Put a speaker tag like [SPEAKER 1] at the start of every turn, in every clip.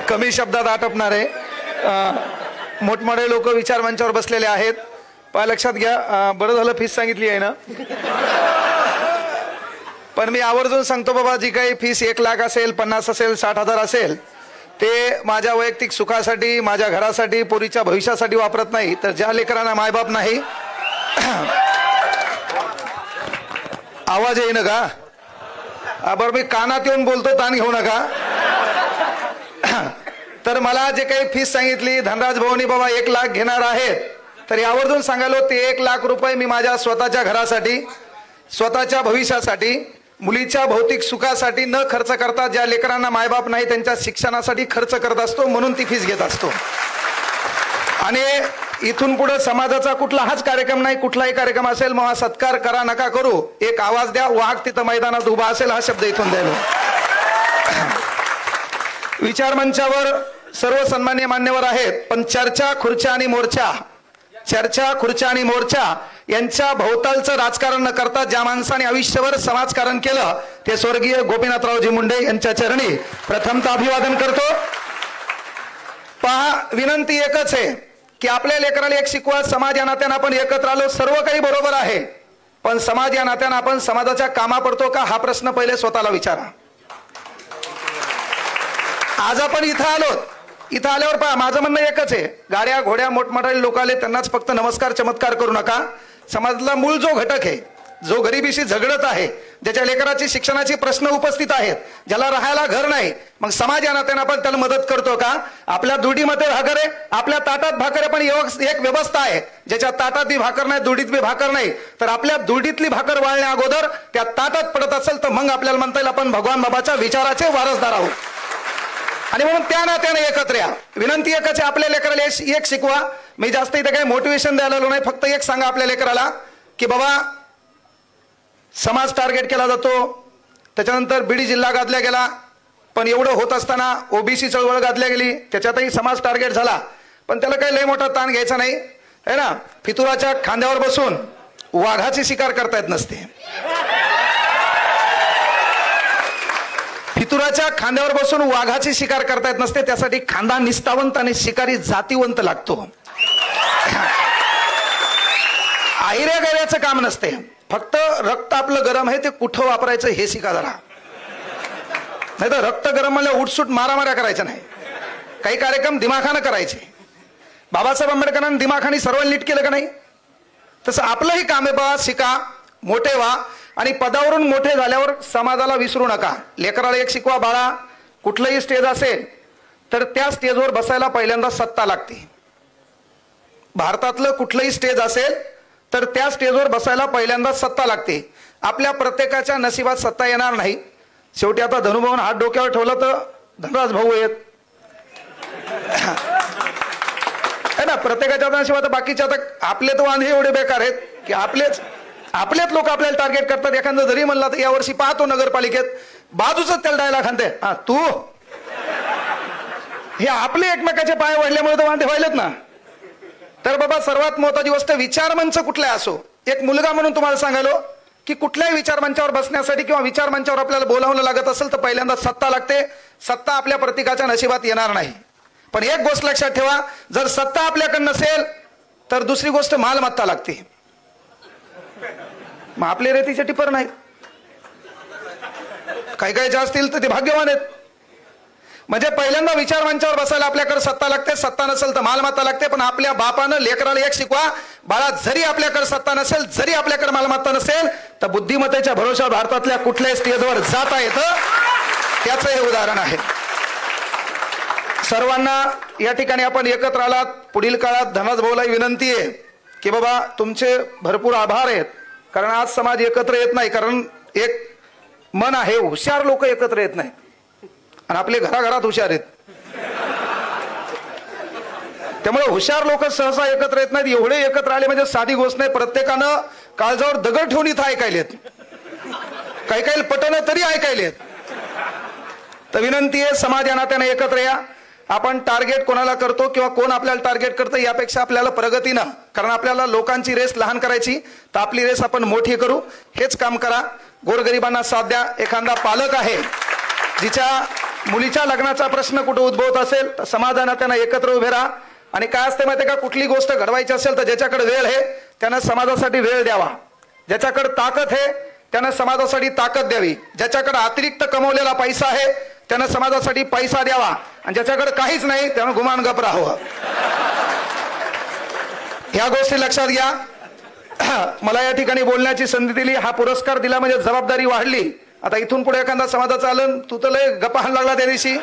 [SPEAKER 1] कमी शब्दात आटपणार आहे. मोठमोठे लोक विचार मंचावर बसलेले आहेत. लक्षात घ्या, बरं झालं फीस सांगितली आहे ना. पण मी आवर्जून सांगतो बाबा, जी काही फीस 1 लाख असेल, 50 असेल, 60,000 असेल, ते माझ्या वैयक्तिक सुखासाठी, माझ्या घरासाठी, पोरीच्या भविष्यासाठी वापरत नाही. तर ज्या लेकरांना मायबाप नाही, आवाज येईन का? बरं, मी कानात येऊन बोलतो, ताण घेऊ नका. तर मला जे काही फीस सांगितली धनराज भाऊनी बाबा 1 लाख घेणार आहेत, तर यावरून सांगालो ते 1 लाख रुपये मी माझ्या स्वतःच्या घरासाठी, स्वतःच्या भविष्यासाठी, मुलीच्या भौतिक सुखासाठी न खर्च करता ज्या लेकरांना मायबाप नाही त्यांच्या शिक्षणासाठी खर्च करत असतो, म्हणून ती फीस घेत असतो. आणि इथून पुढे समाजाचा कुठला हाच कार्यक्रम नाही, कुठलाही कार्यक्रम असेल मग सत्कार करा नका करू, एक आवाज द्या, वाघ तिथं मैदानात उभा असेल हा शब्द इथून द्यायलो. विचार मंचावर सर्व सन्मान्य मान्यवर आहेत, पण चर्चा, खुर्च्या आणि मोर्चा, चर्चा, खुर्च्या आणि मोर्चा यांच्या भोवतालचं राजकारण न करता ज्या माणसाने आयुष्यभर समाजकारण केलं ते स्वर्गीय गोपीनाथरावजी मुंडे यांच्या चरणी प्रथमतः अभिवादन करतो. पहा, विनंती एकच आहे की आपल्या लेकराला एक शिकवा. समाज या नात्यानं आपण एकत्र आलो, सर्व काही बरोबर आहे, पण समाज या नात्यानं आपण समाजाच्या कामा पडतो का हा प्रश्न पहिले स्वतःला विचारा. आज आपण इथं आलो, इथं आल्यावर पहा माझं म्हणणं एकच आहे, गाड्या घोड्या मोठमोठे लोक आले त्यांनाच फक्त नमस्कार चमत्कार करू नका. समाजातला मूळ जो घटक आहे, जो गरिबीशी झगडत आहे, ज्याच्या लेकराची शिक्षणाची प्रश्न उपस्थित आहेत, ज्याला राहायला घर नाही, मग समाज या नात्यानं आपण त्याला मदत करतो का? आपल्या दुडीमध्ये भाकर आहे, आपल्या ताटात भाकर आहे, पण एक व्यवस्था आहे, ज्याच्या ताटात बी भाकर नाही, दुडीत बी भाकर नाही, तर आपल्या दुडीतली भाकर वाळण्या अगोदर त्या ताटात पडत असेल तर मग आपल्याला म्हणता येईल आपण भगवान बाबाच्या विचाराचे वारसदार आहोत. आणि म्हणून त्या नात्याने एकत्र या. विनंती एकच आहे, आपल्या लेकराला एक शिकवा. मी जास्त इथे काही मोटिवेशन द्यायला आलो नाही, फक्त एक सांगा आपल्या लेकराला की बाबा समाज टार्गेट केला जातो, त्याच्यानंतर बीडी जिल्हा गाजला गेला, पण एवढं होत असताना ओबीसी चळवळ गाजल्या गेली, त्याच्यातही समाज टार्गेट झाला, पण त्याला काही लय मोठा ताण घ्यायचा नाही है ना. फितुराच्या खांद्यावर बसून वाघाची शिकार करता येत नसते. फितुराच्या खांद्यावर बसून वाघाची शिकार करता येत नसते, त्यासाठी खांदा निष्ठावंत आणि शिकारी जातीवंत लागतो. आहिऱ्या गैऱ्याचं काम नसते, फक्त रक्त आपलं गरम आहे ते कुठं वापरायचं हे शिका जरा. नाही तर रक्त गरम म्हणलं उठसूट मारामाऱ्या करायच्या नाही, काही कार्यक्रम दिमाखानं करायचे. बाबासाहेब आंबेडकरांनी दिमाखानी सर्व नीट केलं का नाही, तसं आपलंही काम आहे. बा शिका, मोठे व्हा, आणि पदावरून मोठे झाल्यावर समाजाला विसरू नका. लेकराला एक शिकवा, बाळा कुठलंही स्टेज असेल तर त्या स्टेजवर बसायला पहिल्यांदा सत्ता लागते. भारतातलं कुठलंही स्टेज असेल तर त्या स्टेजवर बसायला पहिल्यांदा सत्ता लागते. आपल्या प्रत्येकाच्या नशिबात सत्ता येणार नाही. शेवटी आता धनुभाऊन हात डोक्यावर ठेवला तर धनराज भाऊ आहेत है ना. प्रत्येकाच्या नशिबात बाकीच्या आता आपले तर वांधे एवढे बेकार आहेत की आपलेच लोक आपल्याला टार्गेट करतात. एखादं जरी म्हणला तर यावर्षी पाहतो नगरपालिकेत बाजूच त्याला डायलॉग खानते, हा तू, हे आपले एकमेकाचे पाय वळल्यामुळे तर वांधे व्हायलेत ना. तर बाबा सर्वात महत्वाची गोष्ट विचारमंच कुठलाही असो, एक मुलगा म्हणून तुम्हाला सांगालो की कुठल्याही विचारमंचावर बसण्यासाठी किंवा विचारमंचावर आपल्याला बोलावलं लागत असेल तर पहिल्यांदा सत्ता लागते. सत्ता आपल्या प्रत्येकाच्या नशिबात येणार नाही. पण एक गोष्ट लक्षात ठेवा, जर सत्ता आपल्याकडे नसेल तर दुसरी गोष्ट मालमत्ता लागते. मग आपले रेतीचे टिपर नाहीत, काही काही जे असतील तर ते भाग्यवान आहेत. म्हणजे पहिल्यांदा विचारमंचावर बसायला आपल्याकडे सत्ता लागते. सत्ता नसेल तर मालमत्ता लागते. पण आपल्या बापानं लेकराला एक शिकवा, बाळा जरी आपल्याकडे सत्ता नसेल, जरी आपल्याकडे मालमत्ता नसेल तर बुद्धिमत्तेच्या भरोशावर भारतातल्या कुठल्याही स्टेजवर जाता येतं. त्याचं हे उदाहरण आहे. सर्वांना या ठिकाणी आपण एकत्र आलात. पुढील काळात धनराज भाऊला विनंती आहे की बाबा तुमचे भरपूर आभार आहेत, कारण आज समाज एकत्र येत नाही, कारण एक मन आहे, हुशार लोक एकत्र येत नाही आणि आपले घराघरात हुशार आहेत. त्यामुळे हुशार लोक सहसा एकत्र येत नाहीत. एवढे एकत्र आले म्हणजे साधी गोष्ट नाही. प्रत्येकानं काळजावर दगड ठेवून इथं ऐकायलेत, काही काही पटणं तरी ऐकायलेत. तर विनंती आहे, समाज या नात्याने एकत्र या. आपण टार्गेट कोणाला करतो किंवा कोण आपल्याला टार्गेट करतं यापेक्षा आपल्याला प्रगतीनं, कारण आपल्याला लोकांची रेस लहान करायची तर आपली रेस आपण मोठी करू, हेच काम करा. गोरगरिबांना साथ द्या. एखादा पालक आहे जिच्या मुलीच्या लग्नाचा प्रश्न कुठं उद्भवत असेल तर समाजानं त्यांना एकत्र उभे राहा. आणि काय असते माहिती का, कुठली गोष्ट घडवायची असेल तर ज्याच्याकडे वेळ आहे त्यानं समाजासाठी वेळ द्यावा, ज्याच्याकडे ताकद आहे त्यानं समाजासाठी ताकद द्यावी, ज्याच्याकडे अतिरिक्त कमवलेला पैसा आहे त्यानं समाजासाठी पैसा द्यावा, आणि ज्याच्याकडे काहीच नाही त्यानं गुमान गप राहावं. ह्या गोष्टी लक्षात घ्या. मला या ठिकाणी बोलण्याची संधी दिली, हा पुरस्कार दिला म्हणजे जबाबदारी वाढली. आता इथून पुढे एखादा समाजाचा आलं, तू तर लय गप्पा हाण लागला त्या दिवशी.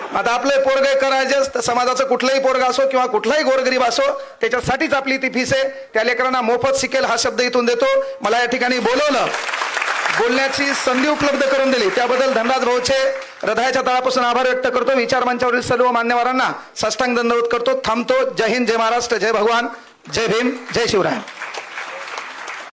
[SPEAKER 1] आता आपले पोरगे करायचे तर समाजाचं कुठलाही पोरगा असो किंवा कुठलाही गोरगरीब असो त्याच्यासाठीच आपली ती फीस आहे. त्या लेकरांना मोफत शिकेल हा शब्द इथून देतो. मला या ठिकाणी बोलवलं, बोलण्याची संधी उपलब्ध करून दिली त्याबद्दल धनराज भाऊचे हृदयाच्या तळापासून आभार व्यक्त करतो. विचार मंचावरील सर्व मान्यवरांना साष्टांग दंडवत करतो. थांबतो. जय हिंद, जय महाराष्ट्र, जय भगवान, जय भीम, जय शिवराय.